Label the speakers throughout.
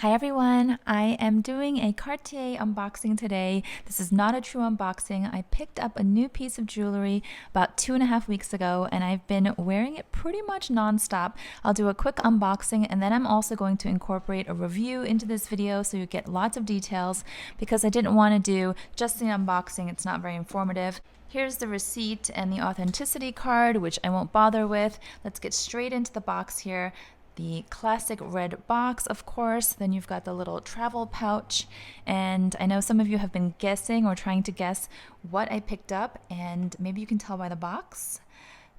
Speaker 1: Hi everyone, I am doing a Cartier unboxing today. This is not a true unboxing. I picked up a new piece of jewelry about 2.5 weeks ago and I've been wearing it pretty much non-stop. I'll do a quick unboxing and then I'm also going to incorporate a review into this video so you get lots of details because I didn't want to do just the unboxing. It's not very informative. Here's the receipt and the authenticity card, which I won't bother with. Let's get straight into the box here. The classic red box, of course. Then you've got the little travel pouch. And I know some of you have been guessing or trying to guess what I picked up, and maybe you can tell by the box.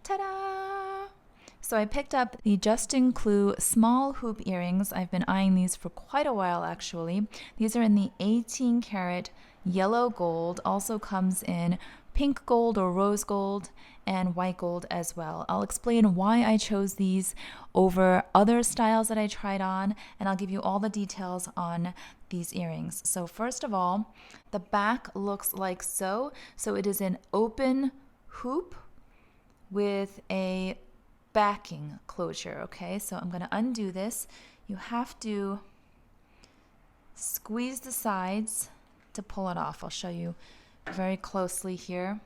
Speaker 1: Ta-da! So I picked up the Juste Clou small hoop earrings. I've been eyeing these for quite a while, actually. These are in the 18 karat yellow gold. Also comes in pink gold or rose gold and white gold as well. I'll explain why I chose these over other styles that I tried on, and I'll give you all the details on these earrings. So first of all, the back looks like so. So it is an open hoop with a backing closure, okay? So I'm gonna undo this. You have to squeeze the sides to pull it off. I'll show you very closely here.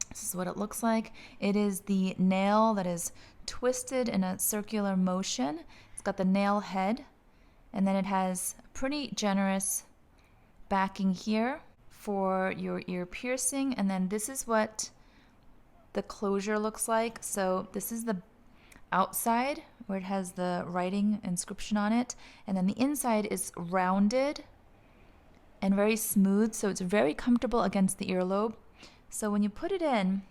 Speaker 1: This is what it looks like. It is the nail that is twisted in a circular motion. It's got the nail head, and then it has pretty generous backing here for your ear piercing. And then this is what the closure looks like. So this is the outside where it has the writing inscription on it, and then the inside is rounded and very smooth, so it's very comfortable against the earlobe. So when you put it in,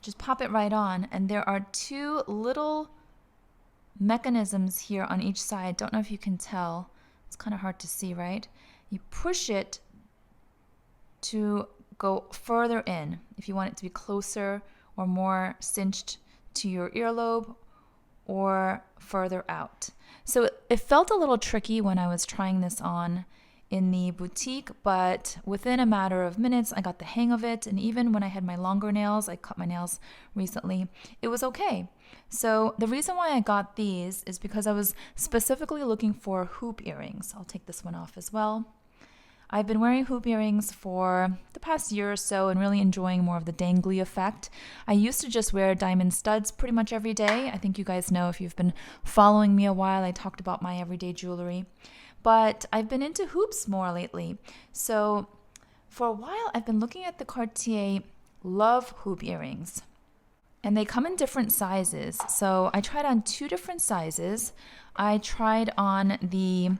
Speaker 1: just pop it right on, and there are two little mechanisms here on each side. Don't know if you can tell. It's kind of hard to see, right? You push it to go further in if you want it to be closer or more cinched to your earlobe, or further out. So it felt a little tricky when I was trying this on in the boutique, but within a matter of minutes I got the hang of it, and even when I had my longer nails, I cut my nails recently, it was okay. So the reason why I got these is because I was specifically looking for hoop earrings. I'll take this one off as well. I've been wearing hoop earrings for the past year or so and really enjoying more of the dangly effect. I used to just wear diamond studs pretty much every day. I think you guys know, if you've been following me a while, I talked about my everyday jewelry. But I've been into hoops more lately. So for a while, I've been looking at the Cartier Love hoop earrings. And they come in different sizes. So I tried on 2 different sizes. I tried on the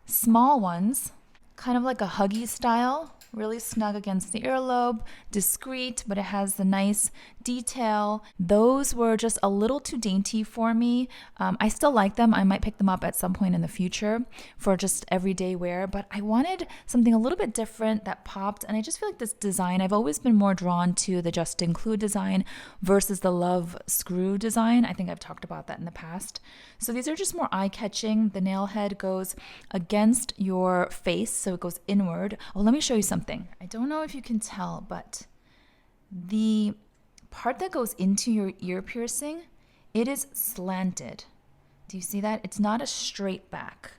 Speaker 1: small ones, kind of like a huggy style, really snug against the earlobe, discreet, but it has the nice detail. Those were just a little too dainty for me. I still like them. I might pick them up at some point in the future for just everyday wear, but I wanted something a little bit different that popped, and I just feel like this design, I've always been more drawn to the Juste Clou design versus the Love screw design. I think I've talked about that in the past. So these are just more eye-catching. The nail head goes against your face, so it goes inward. Oh, let me show you something. I don't know if you can tell, but the part that goes into your ear piercing, it is slanted. Do you see that? It's not a straight back.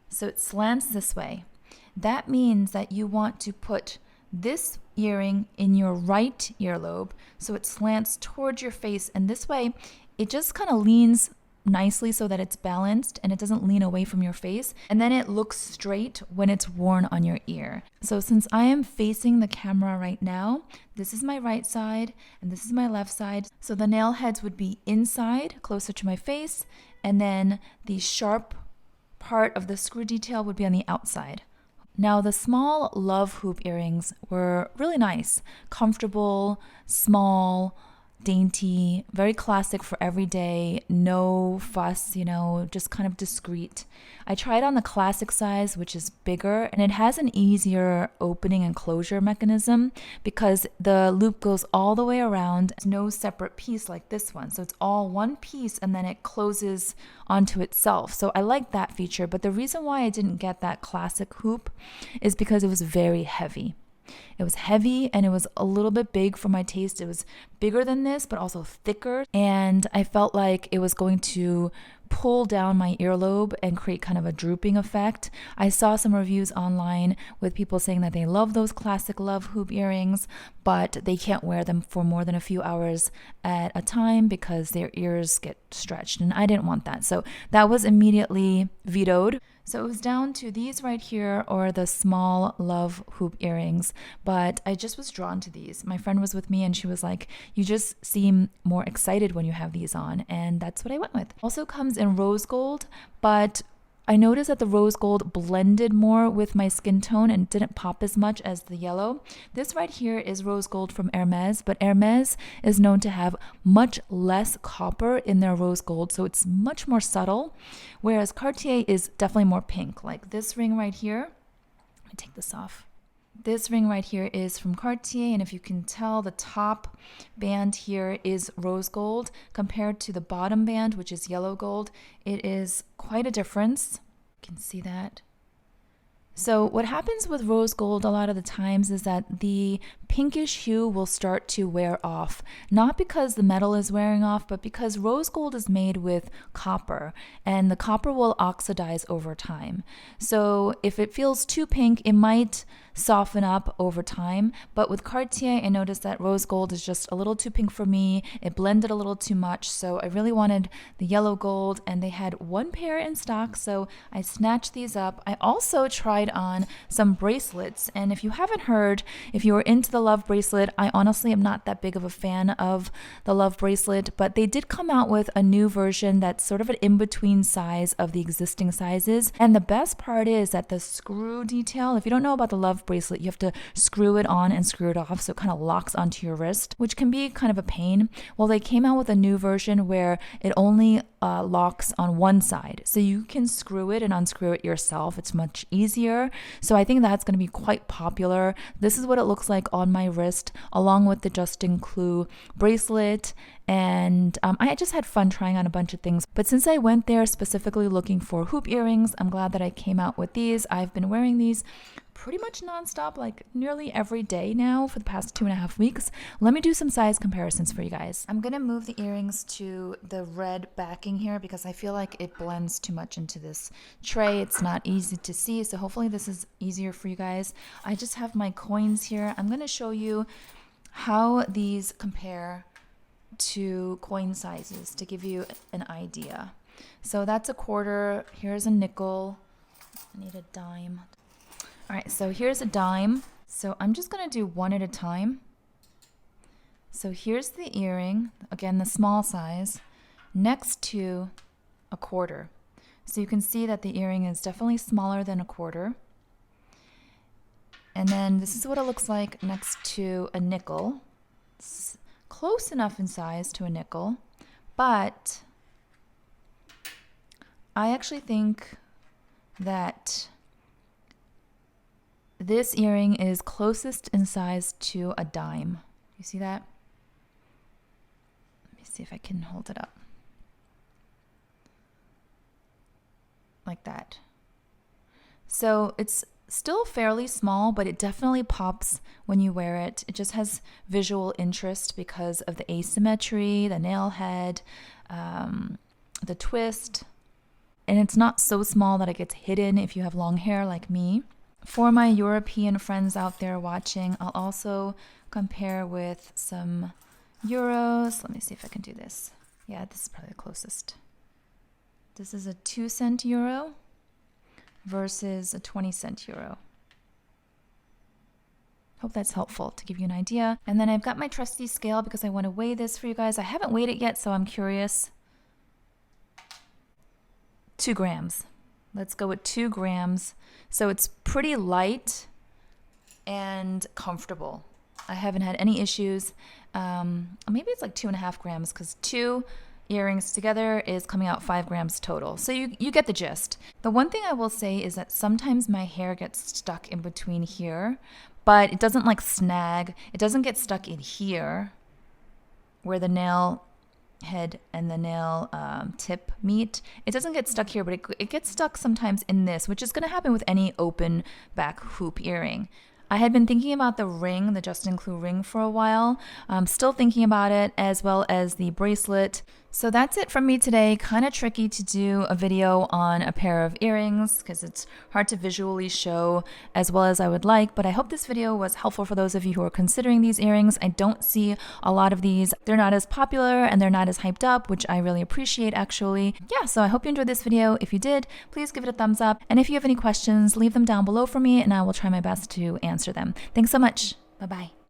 Speaker 1: So it slants this way. That means that you want to put this earring in your right earlobe so it slants towards your face, and this way it just kind of leans nicely so that it's balanced and it doesn't lean away from your face, and then it looks straight when it's worn on your ear. So since I am facing the camera right now, this is my right side and this is my left side. So the nail heads would be inside, closer to my face, and then the sharp part of the screw detail would be on the outside. Now the small Love hoop earrings were really nice, comfortable, small, dainty, very classic for every day, no fuss, just kind of discreet. I tried on the classic size, which is bigger, and it has an easier opening and closure mechanism because the loop goes all the way around. It's no separate piece like this one. So it's all one piece and then it closes onto itself. So I like that feature, but the reason why I didn't get that classic hoop is because it was very heavy. It was heavy and it was a little bit big for my taste. It was bigger than this, but also thicker. And I felt like it was going to pull down my earlobe and create kind of a drooping effect. I saw some reviews online with people saying that they love those classic love hoop earrings, but they can't wear them for more than a few hours at a time because their ears get stretched, and I didn't want that. So that was immediately vetoed. So it was down to these right here or the small love hoop earrings, but I just was drawn to these. My friend was with me and she was like, you just seem more excited when you have these on, and that's what I went with. Also comes in rose gold, but I noticed that the rose gold blended more with my skin tone and didn't pop as much as the yellow. This right here is rose gold from Hermes, but Hermes is known to have much less copper in their rose gold, so it's much more subtle, whereas Cartier is definitely more pink. Like this ring right here, let me take this off. This ring right here is from Cartier, and if you can tell, the top band here is rose gold compared to the bottom band, which is yellow gold. It is quite a difference. You can see that. So what happens with rose gold a lot of the times is that the pinkish hue will start to wear off, not because the metal is wearing off, but because rose gold is made with copper, and the copper will oxidize over time. So if it feels too pink, it might soften up over time. But with Cartier, I noticed that rose gold is just a little too pink for me. It blended a little too much, so I really wanted the yellow gold, and they had one pair in stock, so I snatched these up. I also tried on some bracelets, and if you haven't heard, if you are into the love bracelet, I honestly am not that big of a fan of the love bracelet, but they did come out with a new version that's sort of an in-between size of the existing sizes. And the best part is that the screw detail, if you don't know about the love bracelet, you have to screw it on and screw it off, so it kind of locks onto your wrist, which can be kind of a pain. Well, they came out with a new version where it only locks on one side, so you can screw it and unscrew it yourself. It's much easier, so I think that's going to be quite popular. This is what it looks like on my wrist, along with the Justin Clou bracelet. And I just had fun trying on a bunch of things. But since I went there specifically looking for hoop earrings, I'm glad that I came out with these. I've been wearing these pretty much nonstop, like nearly every day now for the past 2.5 weeks. Let me do some size comparisons for you guys. I'm gonna move the earrings to the red backing here because I feel like it blends too much into this tray. It's not easy to see, so hopefully this is easier for you guys. I just have my coins here. I'm gonna show you how these compare to coin sizes to give you an idea. So that's a quarter. Here's a nickel. I need a dime. All right, so here's a dime. So I'm just gonna do one at a time. So here's the earring, again, the small size, next to a quarter. So you can see that the earring is definitely smaller than a quarter. And then this is what it looks like next to a nickel. It's close enough in size to a nickel, but I actually think that this earring is closest in size to a dime. You see that? Let me see if I can hold it up. Like that. So it's still fairly small, but it definitely pops when you wear it. It just has visual interest because of the asymmetry, the nail head, the twist. And it's not so small that it gets hidden if you have long hair like me. For my European friends out there watching, I'll also compare with some euros. Let me see if I can do this. Yeah, this is probably the closest. This is a 2-cent euro versus a 20-cent euro. Hope that's helpful to give you an idea. And then I've got my trusty scale because I want to weigh this for you guys. I haven't weighed it yet, so I'm curious. 2 grams. Let's go with 2 grams. So it's pretty light and comfortable. I haven't had any issues. Maybe it's like 2.5 grams because 2 earrings together is coming out 5 grams total. So you get the gist. The one thing I will say is that sometimes my hair gets stuck in between here, but it doesn't like snag. It doesn't get stuck in here where the nail head and the nail tip meet. It doesn't get stuck here, but it gets stuck sometimes in this, which is going to happen with any open back hoop earring. I had been thinking about the ring, the Justin Clou ring, for a while. Still thinking about it, as well as the bracelet. So that's it from me today. Kind of tricky to do a video on a pair of earrings because it's hard to visually show as well as I would like, but I hope this video was helpful for those of you who are considering these earrings. I don't see a lot of these. They're not as popular and they're not as hyped up, which I really appreciate actually. Yeah, so I hope you enjoyed this video. If you did, please give it a thumbs up. And if you have any questions, leave them down below for me and I will try my best to answer them. Thanks so much. Bye-bye.